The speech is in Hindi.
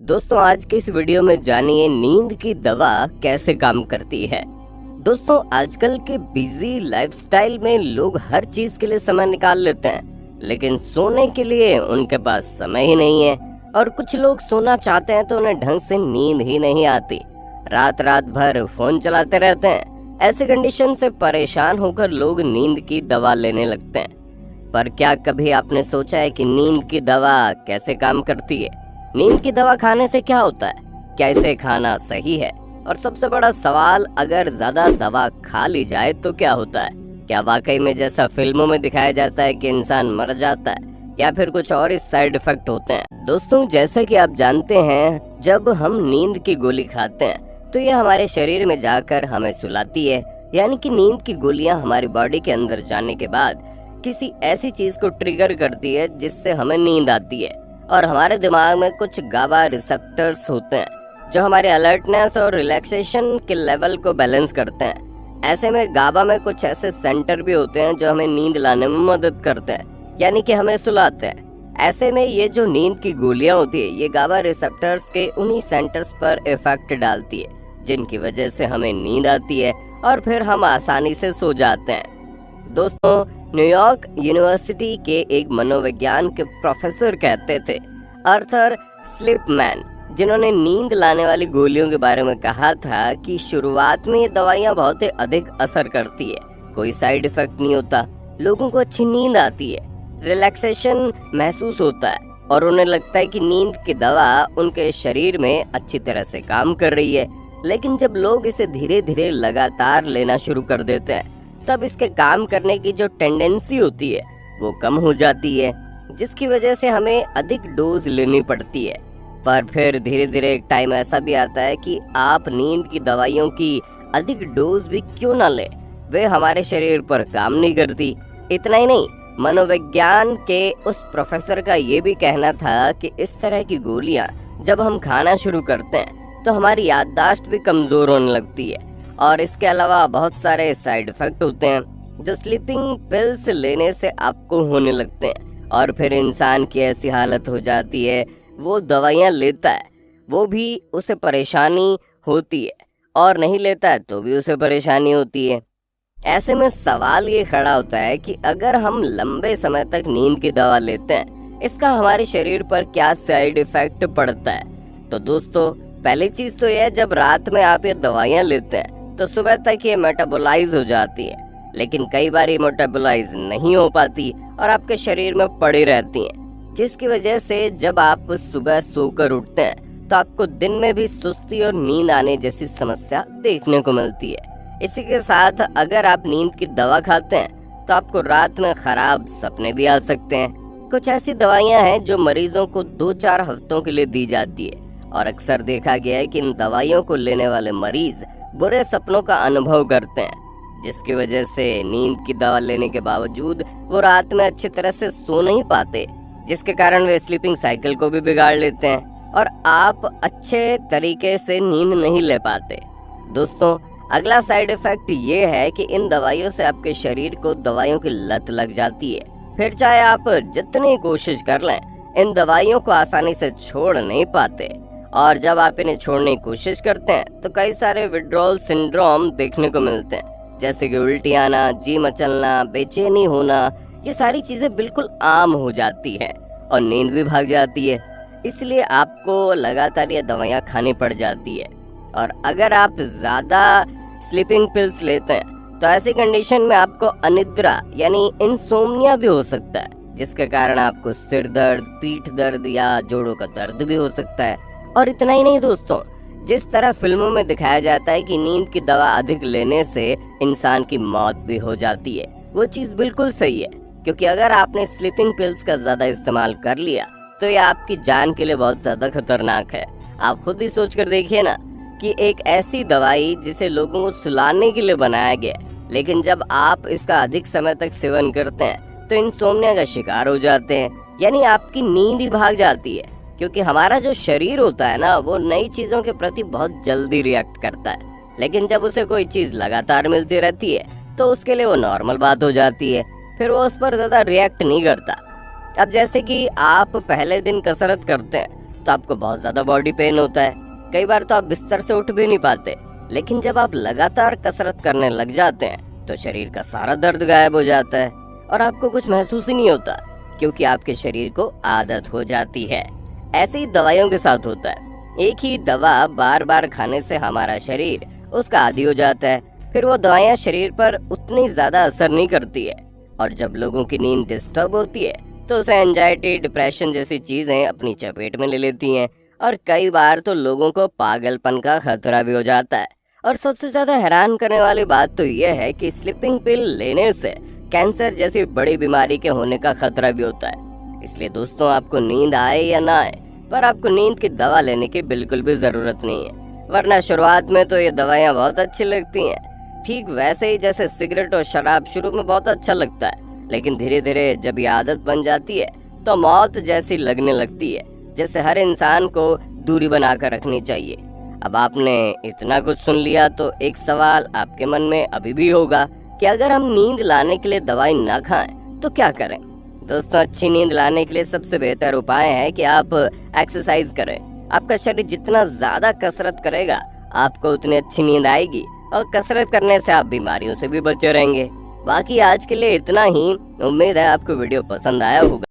दोस्तों आज के इस वीडियो में जानिए नींद की दवा कैसे काम करती है। दोस्तों आजकल के बिजी लाइफस्टाइल में लोग हर चीज के लिए समय निकाल लेते हैं, लेकिन सोने के लिए उनके पास समय ही नहीं है। और कुछ लोग सोना चाहते हैं तो उन्हें ढंग से नींद ही नहीं आती, रात रात भर फोन चलाते रहते हैं। ऐसी कंडीशन से परेशान होकर लोग नींद की दवा लेने लगते हैं। पर क्या कभी आपने सोचा है कि नींद की दवा कैसे काम करती है? नींद की दवा खाने से क्या होता है? क्या इसे खाना सही है? और सबसे बड़ा सवाल, अगर ज्यादा दवा खा ली जाए तो क्या होता है? क्या वाकई में जैसा फिल्मों में दिखाया जाता है कि इंसान मर जाता है, या फिर कुछ और इस साइड इफेक्ट होते हैं? दोस्तों जैसा कि आप जानते हैं, जब हम नींद की गोली खाते हैं तो यह हमारे शरीर में जाकर हमें सुलाती है। यानी कि नींद की गोलियां हमारी बॉडी के अंदर जाने के बाद किसी ऐसी चीज को ट्रिगर करती है जिससे हमें नींद आती है। और हमारे दिमाग में कुछ गाबा रिसेप्टर्स होते हैं जो हमारे अलर्टनेस और रिलैक्सेशन के लेवल को बैलेंस करते हैं। ऐसे में गाबा में कुछ ऐसे सेंटर भी होते हैं जो हमें नींद लाने में मदद करते हैं, यानी कि हमें सुलाते हैं। ऐसे में ये जो नींद की गोलियां होती है, ये गाबा रिसेप्टर्स के उन्हीं सेंटर्स पर इफेक्ट डालती है, जिनकी वजह से हमें नींद आती है और फिर हम आसानी से सो जाते हैं। दोस्तों न्यूयॉर्क यूनिवर्सिटी के एक मनोविज्ञान के प्रोफेसर कहते थे, आर्थर स्लिपमैन, जिन्होंने नींद लाने वाली गोलियों के बारे में कहा था कि शुरुआत में ये दवाइयां बहुत ही अधिक असर करती है, कोई साइड इफेक्ट नहीं होता, लोगों को अच्छी नींद आती है, रिलैक्सेशन महसूस होता है और उन्हें लगता है कि नींद की दवा उनके शरीर में अच्छी तरह से काम कर रही है। लेकिन जब लोग इसे धीरे धीरे लगातार लेना शुरू कर देते हैं, तब इसके काम करने की जो टेंडेंसी होती है वो कम हो जाती है, जिसकी वजह से हमें अधिक डोज लेनी पड़ती है। पर फिर धीरे धीरे एक टाइम ऐसा भी आता है कि आप नींद की दवाइयों की अधिक डोज भी क्यों ना लें, वे हमारे शरीर पर काम नहीं करती। इतना ही नहीं, मनोविज्ञान के उस प्रोफेसर का ये भी कहना था कि इस तरह की गोलियां जब हम खाना शुरू करते हैं तो हमारी याददाश्त भी कमजोर होने लगती है। और इसके अलावा बहुत सारे साइड इफेक्ट होते हैं जो स्लीपिंग पिल्स लेने से आपको होने लगते हैं, और फिर इंसान की ऐसी हालत हो जाती है, वो दवाइयाँ लेता है वो भी उसे परेशानी होती है, और नहीं लेता है तो भी उसे परेशानी होती है। ऐसे में सवाल ये खड़ा होता है कि अगर हम लंबे समय तक नींद की दवा लेते हैं, इसका हमारे शरीर पर क्या साइड इफेक्ट पड़ता है? तो दोस्तों पहली चीज तो यह, जब रात में आप ये दवाइयाँ लेते हैं तो सुबह तक ये मेटाबोलाइज हो जाती है, लेकिन कई बार ये मेटाबोलाइज नहीं हो पाती और आपके शरीर में पड़ी रहती हैं, जिसकी वजह से जब आप सुबह सोकर उठते हैं तो आपको दिन में भी सुस्ती और नींद आने जैसी समस्या देखने को मिलती है। इसी के साथ अगर आप नींद की दवा खाते हैं तो आपको रात में खराब सपने भी आ सकते हैं। कुछ ऐसी दवाइयाँ हैं जो मरीजों को 2-4 हफ्तों के लिए दी जाती है, और अक्सर देखा गया है कि इन दवाइयों को लेने वाले मरीज बुरे सपनों का अनुभव करते हैं, जिसकी वजह से नींद की दवा लेने के बावजूद वो रात में अच्छी तरह से सो नहीं पाते, जिसके कारण वे स्लीपिंग साइकिल को भी बिगाड़ लेते हैं और आप अच्छे तरीके से नींद नहीं ले पाते। दोस्तों अगला साइड इफेक्ट ये है कि इन दवाइयों से आपके शरीर को दवाइयों की लत लग जाती है। फिर चाहे आप जितनी कोशिश कर लें, इन दवाइयों को आसानी से छोड़ नहीं पाते, और जब आप इन्हें छोड़ने की कोशिश करते हैं तो कई सारे विड्रॉल सिंड्रोम देखने को मिलते हैं, जैसे कि उल्टी आना, जी मचलना, बेचैनी होना। ये सारी चीजें बिल्कुल आम हो जाती है और नींद भी भाग जाती है, इसलिए आपको लगातार ये दवाइयाँ खानी पड़ जाती है। और अगर आप ज्यादा स्लीपिंग पिल्स लेते हैं तो ऐसी कंडीशन में आपको अनिद्रा यानी इंसोम्निया भी हो सकता है, जिसके कारण आपको सिर दर्द, पीठ दर्द या जोड़ों का दर्द भी हो सकता है। और इतना ही नहीं दोस्तों, जिस तरह फिल्मों में दिखाया जाता है कि नींद की दवा अधिक लेने से इंसान की मौत भी हो जाती है, वो चीज बिल्कुल सही है, क्योंकि अगर आपने स्लीपिंग पिल्स का ज्यादा इस्तेमाल कर लिया तो ये आपकी जान के लिए बहुत ज्यादा खतरनाक है। आप खुद ही सोच कर देखिए ना कि एक ऐसी दवाई जिसे लोगों को सुलाने के लिए बनाया गया, लेकिन जब आप इसका अधिक समय तक सेवन करते हैं तो इंसोम्निया का शिकार हो जाते हैं, यानी आपकी नींद ही भाग जाती है। क्योंकि हमारा जो शरीर होता है ना, वो नई चीजों के प्रति बहुत जल्दी रिएक्ट करता है, लेकिन जब उसे कोई चीज लगातार मिलती रहती है तो उसके लिए वो नॉर्मल बात हो जाती है, फिर वो उस पर ज्यादा रिएक्ट नहीं करता। अब जैसे कि आप पहले दिन कसरत करते हैं तो आपको बहुत ज्यादा बॉडी पेन होता है। कई बार तो आप बिस्तर से उठ भी नहीं पाते। लेकिन जब आप लगातार कसरत करने लग जाते हैं तो शरीर का सारा दर्द गायब हो जाता है और आपको कुछ महसूस ही नहीं होता, क्योंकि आपके शरीर को आदत हो जाती है। ऐसे ही दवाइयों के साथ होता है। एक ही दवा बार बार खाने से हमारा शरीर उसका आदी हो जाता है। फिर वो दवाइयाँ शरीर पर उतनी ज्यादा असर नहीं करती है, और जब लोगों की नींद डिस्टर्ब होती है तो उसे एंजाइटी, डिप्रेशन जैसी चीजें अपनी चपेट में ले लेती हैं, और कई बार तो लोगों को पागलपन का खतरा भी हो जाता है। और सबसे ज्यादा हैरान करने वाली बात तो यह है कि स्लीपिंग पिल लेने से कैंसर जैसी बड़ी बीमारी के होने का खतरा भी होता है। इसलिए दोस्तों, आपको नींद आए या ना आए, पर आपको नींद की दवा लेने की बिल्कुल भी जरूरत नहीं है। वरना शुरुआत में तो ये दवाइयाँ बहुत अच्छी लगती हैं, ठीक वैसे ही जैसे सिगरेट और शराब शुरू में बहुत अच्छा लगता है, लेकिन धीरे धीरे जब ये आदत बन जाती है तो मौत जैसी लगने लगती है। जैसे हर इंसान को दूरी बनाकर रखनी चाहिए। अब आपने इतना कुछ सुन लिया तो एक सवाल आपके मन में अभी भी होगा कि अगर हम नींद लाने के लिए दवाई ना खाएं तो क्या करें। दोस्तों, अच्छी नींद लाने के लिए सबसे बेहतर उपाय है कि आप एक्सरसाइज करें। आपका शरीर जितना ज्यादा कसरत करेगा, आपको उतनी अच्छी नींद आएगी, और कसरत करने से आप बीमारियों से भी बचे रहेंगे। बाकी आज के लिए इतना ही। उम्मीद है आपको वीडियो पसंद आया होगा।